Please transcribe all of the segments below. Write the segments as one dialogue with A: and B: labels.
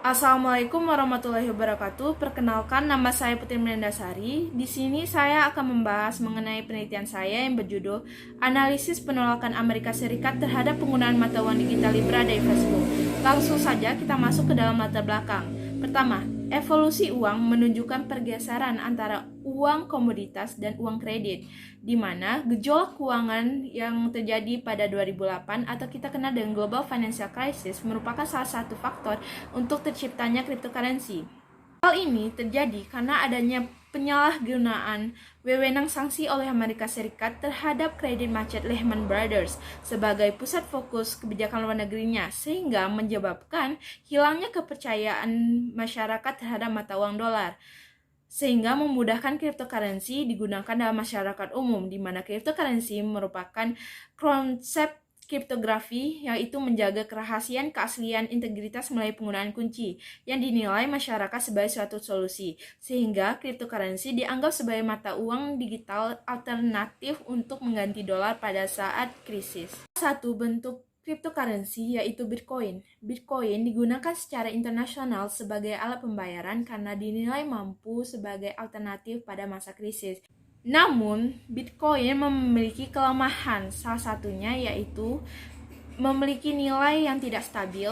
A: Assalamualaikum warahmatullahi wabarakatuh. Perkenalkan, nama saya Putri Menandasari. Di sini saya akan membahas mengenai penelitian saya yang berjudul Analisis Penolakan Amerika Serikat terhadap penggunaan mata uang digital Libra dari Facebook. Langsung saja kita masuk ke dalam latar belakang. Pertama, evolusi uang menunjukkan pergeseran antara uang komoditas dan uang kredit, di mana gejolak keuangan yang terjadi pada 2008 atau kita kenal dengan Global Financial Crisis merupakan salah satu faktor untuk terciptanya cryptocurrency. Hal ini terjadi karena adanya penyalahgunaan wewenang sanksi oleh Amerika Serikat terhadap kredit macet Lehman Brothers sebagai pusat fokus kebijakan luar negerinya, sehingga menyebabkan hilangnya kepercayaan masyarakat terhadap mata uang dolar, sehingga memudahkan cryptocurrency digunakan dalam masyarakat umum, di mana cryptocurrency merupakan konsep kriptografi, yaitu menjaga kerahasiaan, keaslian, integritas melalui penggunaan kunci yang dinilai masyarakat sebagai suatu solusi, sehingga cryptocurrency dianggap sebagai mata uang digital alternatif untuk mengganti dolar pada saat krisis. Satu bentuk cryptocurrency yaitu Bitcoin. Bitcoin digunakan secara internasional sebagai alat pembayaran karena dinilai mampu sebagai alternatif pada masa krisis. Namun, Bitcoin memiliki kelemahan, salah satunya yaitu memiliki nilai yang tidak stabil,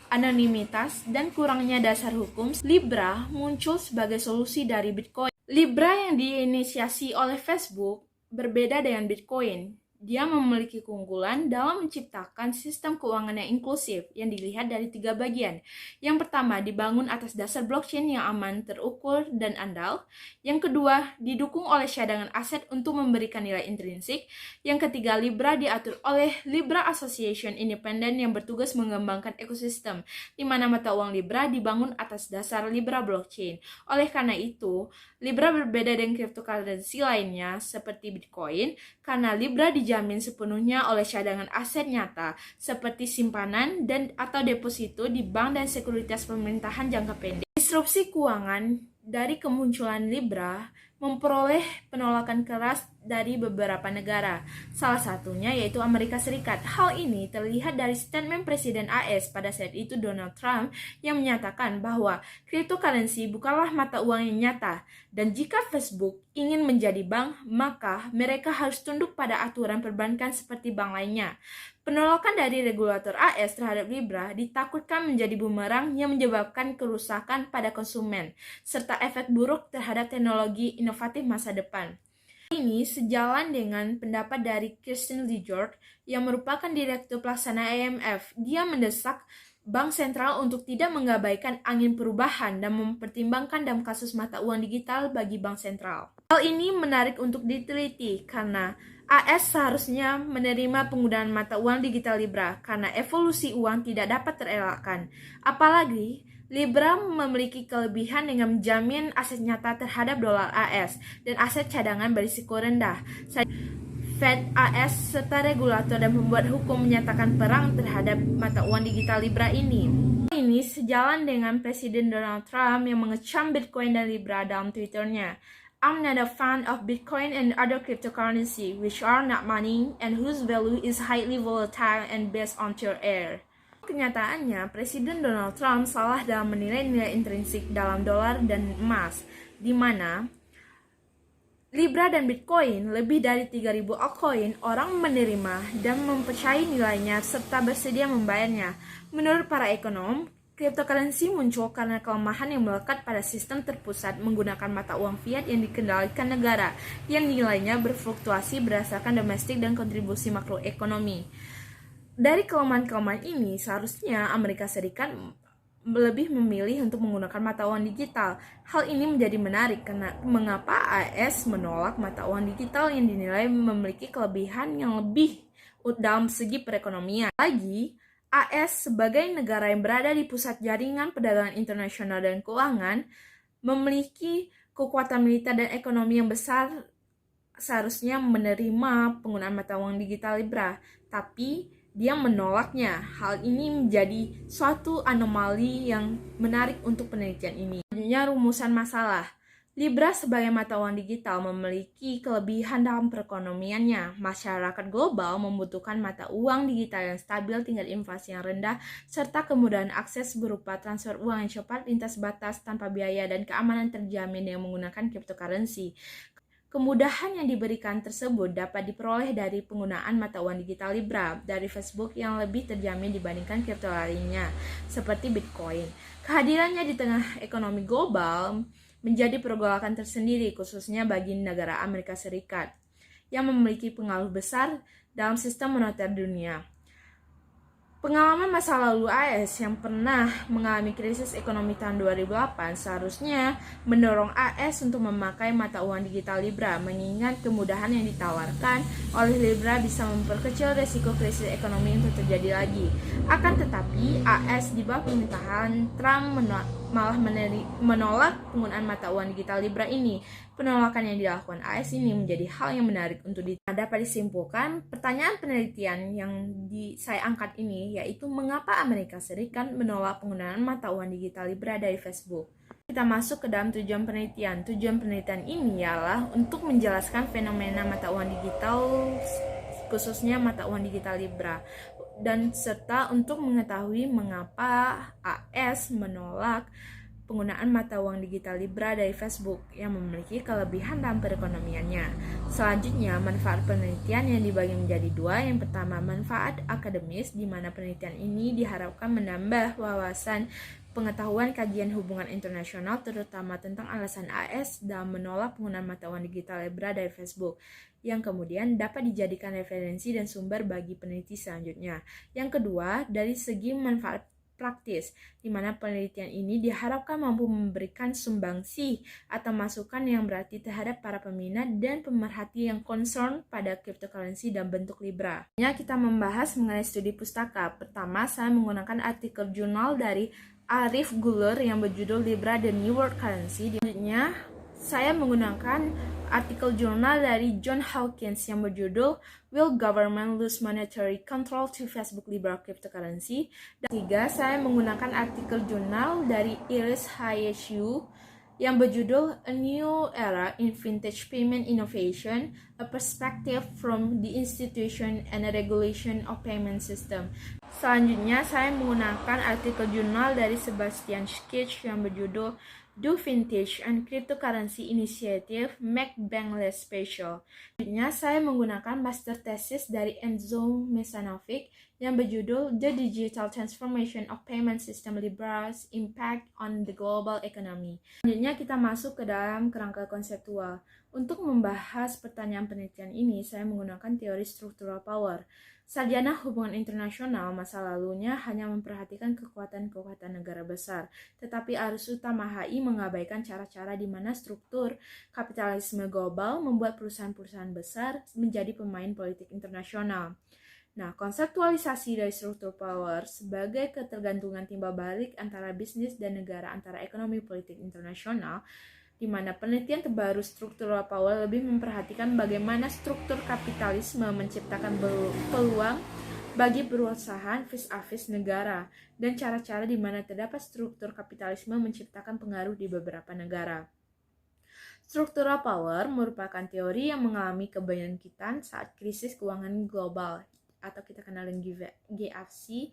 A: anonimitas, dan kurangnya dasar hukum. Libra muncul sebagai solusi dari Bitcoin. Libra yang diinisiasi oleh Facebook berbeda dengan Bitcoin. Dia memiliki keunggulan dalam menciptakan sistem keuangan yang inklusif yang dilihat dari 3 bagian. Yang pertama, dibangun atas dasar blockchain yang aman, terukur, dan andal. Yang kedua, didukung oleh cadangan aset untuk memberikan nilai intrinsik. Yang ketiga, Libra diatur oleh Libra Association independen yang bertugas mengembangkan ekosistem, di mana mata uang Libra dibangun atas dasar Libra blockchain. Oleh karena itu, Libra berbeda dengan cryptocurrency lainnya seperti Bitcoin, karena Libra dijamin sepenuhnya oleh cadangan aset nyata seperti simpanan dan atau deposito di bank dan sekuritas pemerintahan jangka pendek. Disrupsi keuangan dari kemunculan Libra memperoleh penolakan keras dari beberapa negara, salah satunya yaitu Amerika Serikat. Hal ini terlihat dari statement Presiden AS pada saat itu, Donald Trump, yang menyatakan bahwa cryptocurrency bukanlah mata uang yang nyata, dan jika Facebook ingin menjadi bank, maka mereka harus tunduk pada aturan perbankan seperti bank lainnya. Penolakan dari regulator AS terhadap Libra ditakutkan menjadi bumerang yang menyebabkan kerusakan pada konsumen, serta efek buruk terhadap teknologi inovatif masa depan. Ini sejalan dengan pendapat dari Christine Lagarde yang merupakan direktur pelaksana IMF. Dia mendesak bank sentral untuk tidak mengabaikan angin perubahan dan mempertimbangkan dalam kasus mata uang digital bagi bank sentral. Hal ini menarik untuk diteliti karena AS seharusnya menerima penggunaan mata uang digital Libra karena evolusi uang tidak dapat terelakkan. Apalagi Libra memiliki kelebihan dengan menjamin aset nyata terhadap dolar AS dan aset cadangan berisiko rendah. Fed, AS, serta regulator dan pembuat hukum menyatakan perang terhadap mata uang digital Libra ini. Ini sejalan dengan Presiden Donald Trump yang mengecam Bitcoin dan Libra dalam Twitternya. I'm not a fan of Bitcoin and other cryptocurrency, which are not money and whose value is highly volatile and based on pure air. Kenyataannya, Presiden Donald Trump salah dalam menilai nilai intrinsik dalam dolar dan emas, di mana Libra dan Bitcoin, lebih dari 3.000 altcoin, orang menerima dan mempercayai nilainya serta bersedia membayarnya. Menurut para ekonom, cryptocurrency muncul karena kelemahan yang melekat pada sistem terpusat menggunakan mata uang fiat yang dikendalikan negara, yang nilainya berfluktuasi berdasarkan domestik dan kontribusi makroekonomi. Dari kelemahan-kelemahan ini, seharusnya Amerika Serikat lebih memilih untuk menggunakan mata uang digital. Hal ini menjadi menarik karena mengapa AS menolak mata uang digital yang dinilai memiliki kelebihan yang lebih dalam segi perekonomian. Lagi, AS sebagai negara yang berada di pusat jaringan perdagangan internasional dan keuangan memiliki kekuatan militer dan ekonomi yang besar, seharusnya menerima penggunaan mata uang digital Libra, tapi dia menolaknya. Hal ini menjadi suatu anomali yang menarik untuk penelitian ini. Selanjutnya, rumusan masalah. Libra sebagai mata uang digital memiliki kelebihan dalam perekonomiannya. Masyarakat global membutuhkan mata uang digital yang stabil, tingkat inflasi yang rendah, serta kemudahan akses berupa transfer uang yang cepat, lintas batas, tanpa biaya, dan keamanan terjamin yang menggunakan cryptocurrency. Kemudahan yang diberikan tersebut dapat diperoleh dari penggunaan mata uang digital Libra dari Facebook yang lebih terjamin dibandingkan kripto lainnya, seperti Bitcoin. Kehadirannya di tengah ekonomi global menjadi pergolakan tersendiri, khususnya bagi negara Amerika Serikat, yang memiliki pengaruh besar dalam sistem moneter dunia. Pengalaman masa lalu AS yang pernah mengalami krisis ekonomi tahun 2008 seharusnya mendorong AS untuk memakai mata uang digital Libra, mengingat kemudahan yang ditawarkan oleh Libra bisa memperkecil resiko krisis ekonomi untuk terjadi lagi. Akan tetapi, AS di bawah pemerintahan Trump malah menolak penggunaan mata uang digital Libra ini. Penolakan yang dilakukan AS ini menjadi hal yang menarik untuk dapat disimpulkan. Pertanyaan penelitian yang saya angkat ini yaitu mengapa Amerika Serikat menolak penggunaan mata uang digital Libra dari Facebook. Kita masuk ke dalam tujuan penelitian. Tujuan penelitian ini ialah untuk menjelaskan fenomena mata uang digital, khususnya mata uang digital Libra, dan serta untuk mengetahui mengapa AS menolak penggunaan mata uang digital Libra dari Facebook yang memiliki kelebihan dalam perekonomiannya. Selanjutnya, manfaat penelitian yang dibagi menjadi dua. Yang pertama, manfaat akademis, di mana penelitian ini diharapkan menambah wawasan pengetahuan kajian hubungan internasional, terutama tentang alasan AS dalam menolak penggunaan mata uang digital Libra dari Facebook, yang kemudian dapat dijadikan referensi dan sumber bagi peneliti selanjutnya. Yang kedua, dari segi manfaat praktis, di mana penelitian ini diharapkan mampu memberikan sumbangsih atau masukan yang berarti terhadap para peminat dan pemerhati yang concern pada cryptocurrency dan bentuk Libra. Kita membahas mengenai studi pustaka. Pertama, saya menggunakan artikel jurnal dari Arif Guler yang berjudul Libra The New World Currency. Selanjutnya, saya menggunakan artikel jurnal dari John Hawkins yang berjudul Will Government Lose Monetary Control to Facebook Libra Cryptocurrency? Dan ketiga, saya menggunakan artikel jurnal dari Iris Hayeshu yang berjudul A New Era in Vintage Payment Innovation, A Perspective from the Institution and a Regulation of Payment System. Selanjutnya, saya menggunakan artikel jurnal dari Sebastian Sketch yang berjudul Do Vintage and Cryptocurrency Initiative Make Bank Less Special. Selanjutnya, saya menggunakan master thesis dari Enzo Mesanovic yang berjudul The Digital Transformation of Payment System Libra's Impact on the Global Economy. Selanjutnya, kita masuk ke dalam kerangka konseptual. Untuk membahas pertanyaan penelitian ini, saya menggunakan teori struktural power. Sarjana hubungan internasional masa lalunya hanya memperhatikan kekuatan-kekuatan negara besar, tetapi arus utama HI mengabaikan cara-cara di mana struktur kapitalisme global membuat perusahaan-perusahaan besar menjadi pemain politik internasional. Nah, konseptualisasi dari struktur power sebagai ketergantungan timbal balik antara bisnis dan negara antara ekonomi politik internasional, di mana penelitian terbaru struktural power lebih memperhatikan bagaimana struktur kapitalisme menciptakan peluang bagi perusahaan vis-a-vis negara, dan cara-cara di mana terdapat struktur kapitalisme menciptakan pengaruh di beberapa negara. Structural power merupakan teori yang mengalami kebangkitan saat krisis keuangan global atau kita kenal dengan GFC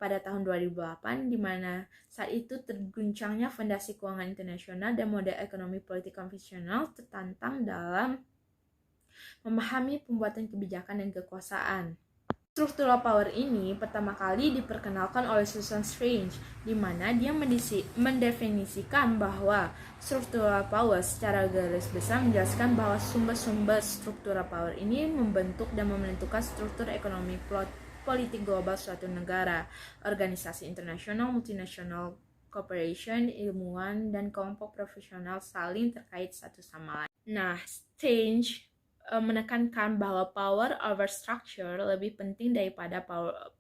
A: pada tahun 2008, di mana saat itu terguncangnya fondasi keuangan internasional dan model ekonomi politik konvensional tertantang dalam memahami pembuatan kebijakan dan kekuasaan. Structural power ini pertama kali diperkenalkan oleh Susan Strange, di mana dia mendefinisikan bahwa structural power secara garis besar menjelaskan bahwa sumber-sumber structural power ini membentuk dan menentukan struktur ekonomi politik global suatu negara, organisasi internasional, multinasional corporation, ilmuwan, dan kelompok profesional saling terkait satu sama lain. Nah, Strange menekankan bahwa power over structure lebih penting daripada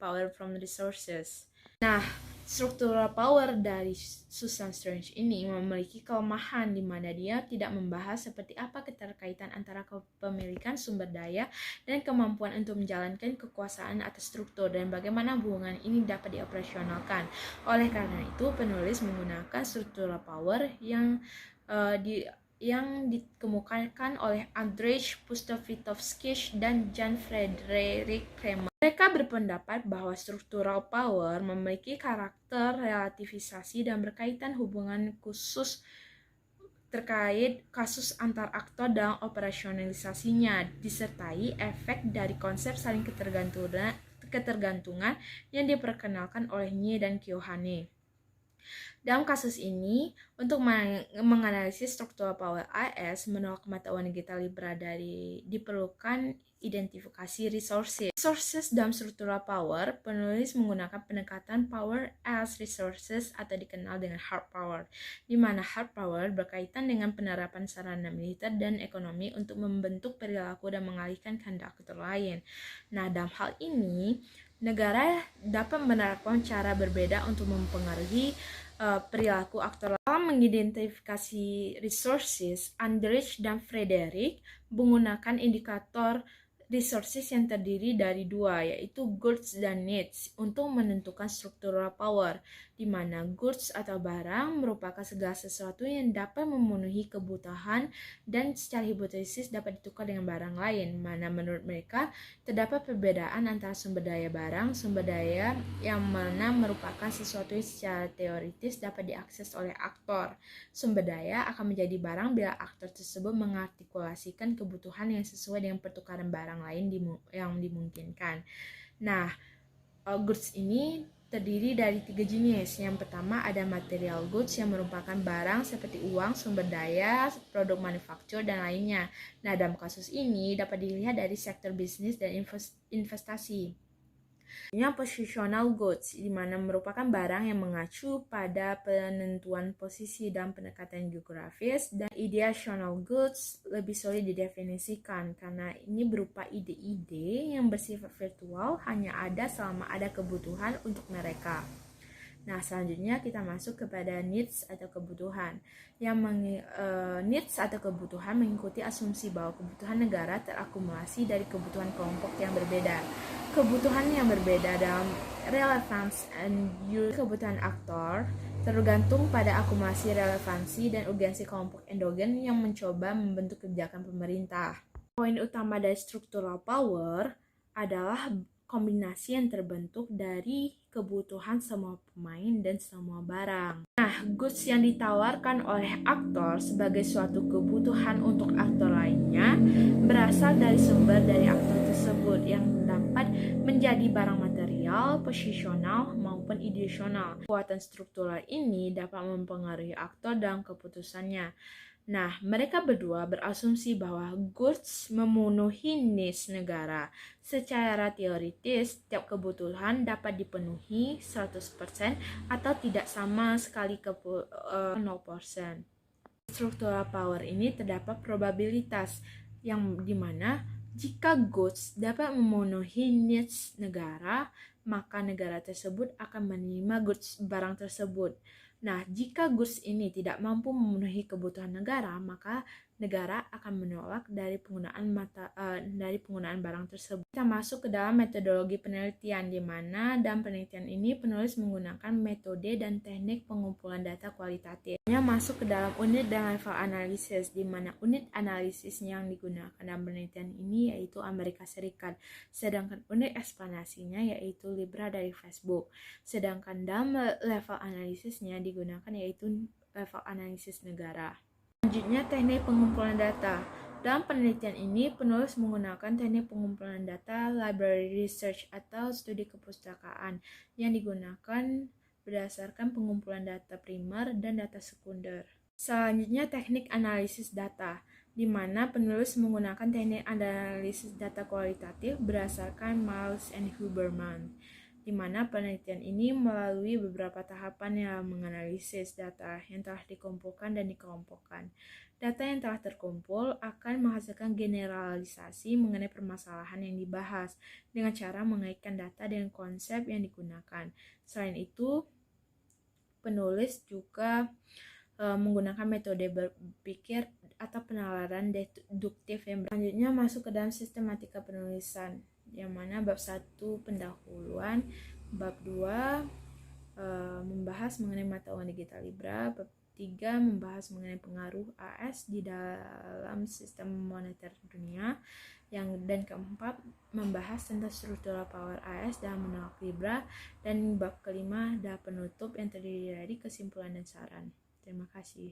A: power from resources. Nah, struktural power dari Susan Strange ini memiliki kelemahan di mana dia tidak membahas seperti apa keterkaitan antara kepemilikan sumber daya dan kemampuan untuk menjalankan kekuasaan atas struktur dan bagaimana hubungan ini dapat dioperasionalkan. Oleh karena itu, penulis menggunakan struktural power yang yang dikemukakan oleh Andrzej Pustovitovskis dan Jan Frederick Kramer. Mereka berpendapat bahwa structural power memiliki karakter relativisasi dan berkaitan hubungan khusus terkait kasus antar aktor dalam operasionalisasinya, disertai efek dari konsep saling ketergantungan yang diperkenalkan oleh Nye dan Keohane. Dalam kasus ini, untuk menganalisis struktural power AS menolak kematahuan Gita Libra diperlukan identifikasi resources dalam struktural power. Penulis menggunakan pendekatan power as resources atau dikenal dengan hard power, di mana hard power berkaitan dengan penerapan sarana militer dan ekonomi untuk membentuk perilaku dan mengalihkan kehendak aktor lain. Nah, dalam hal ini, negara dapat menerapkan cara berbeda untuk mempengaruhi perilaku aktor. Dalam mengidentifikasi resources, Andrzej dan Frederick menggunakan indikator resources yang terdiri dari dua, yaitu goods dan needs, untuk menentukan structural power, di mana goods atau barang merupakan segala sesuatu yang dapat memenuhi kebutuhan dan secara hipotesis dapat ditukar dengan barang lain, mana menurut mereka terdapat perbedaan antara sumber daya barang, sumber daya yang mana merupakan sesuatu yang secara teoritis dapat diakses oleh aktor. Sumber daya akan menjadi barang bila aktor tersebut mengartikulasikan kebutuhan yang sesuai dengan pertukaran barang lain yang dimungkinkan. Nah, goods ini terdiri dari 3 jenis. Yang pertama ada material goods yang merupakan barang seperti uang, sumber daya, produk manufaktur, dan lainnya. Nah, dalam kasus ini dapat dilihat dari sektor bisnis dan investasi. Yang positional goods, di mana merupakan barang yang mengacu pada penentuan posisi dan pendekatan geografis, dan ideational goods lebih sulit didefinisikan karena ini berupa ide-ide yang bersifat virtual, hanya ada selama ada kebutuhan untuk mereka. Nah, selanjutnya kita masuk kepada needs atau kebutuhan. Needs atau kebutuhan mengikuti asumsi bahwa kebutuhan negara terakumulasi dari kebutuhan kelompok yang berbeda. Kebutuhan yang berbeda dalam relevance and use kebutuhan aktor tergantung pada akumulasi relevansi dan urgensi kelompok endogen yang mencoba membentuk kebijakan pemerintah. Poin utama dari structural power adalah kombinasi yang terbentuk dari kebutuhan semua pemain dan semua barang. Nah, goods yang ditawarkan oleh aktor sebagai suatu kebutuhan untuk aktor lainnya berasal dari sumber dari aktor tersebut yang dapat menjadi barang material, posisional, maupun ideasional. Kekuatan struktural ini dapat mempengaruhi aktor dalam keputusannya. Nah, mereka berdua berasumsi bahwa goods memenuhi needs negara. Secara teoritis, setiap kebutuhan dapat dipenuhi 100% atau tidak sama sekali 0%. Structural power ini terdapat probabilitas yang dimana jika goods dapat memenuhi needs negara, maka negara tersebut akan menerima goods barang tersebut. Nah, jika goods ini tidak mampu memenuhi kebutuhan negara, maka negara akan menolak dari penggunaan barang tersebut. Kita masuk ke dalam metodologi penelitian, di mana dalam penelitian ini penulis menggunakan metode dan teknik pengumpulan data kualitatif. Masuk ke dalam unit dan level analisis, di mana unit analisis yang digunakan dalam penelitian ini yaitu Amerika Serikat, sedangkan unit eksplanasinya yaitu Libra dari Facebook. Sedangkan dalam level analisisnya digunakan yaitu level analisis negara. Selanjutnya, teknik pengumpulan data. Dalam penelitian ini, penulis menggunakan teknik pengumpulan data library research atau studi kepustakaan yang digunakan berdasarkan pengumpulan data primer dan data sekunder. Selanjutnya, teknik analisis data, di mana penulis menggunakan teknik analisis data kualitatif berdasarkan Miles and Huberman, di mana penelitian ini melalui beberapa tahapan yang menganalisis data yang telah dikumpulkan dan dikelompokkan. Data yang telah terkumpul akan menghasilkan generalisasi mengenai permasalahan yang dibahas dengan cara mengaitkan data dengan konsep yang digunakan. Selain itu, penulis juga menggunakan metode berpikir atau penalaran deduktif yang selanjutnya masuk ke dalam sistematika penulisan, yang mana bab 1 pendahuluan, bab 2 membahas mengenai mata uang digital Libra, bab ketiga membahas mengenai pengaruh AS di dalam sistem moneter dunia. Dan keempat membahas tentang struktural power AS dalam menolak Libra. Dan bab kelima adalah penutup yang terdiri dari kesimpulan dan saran. Terima kasih.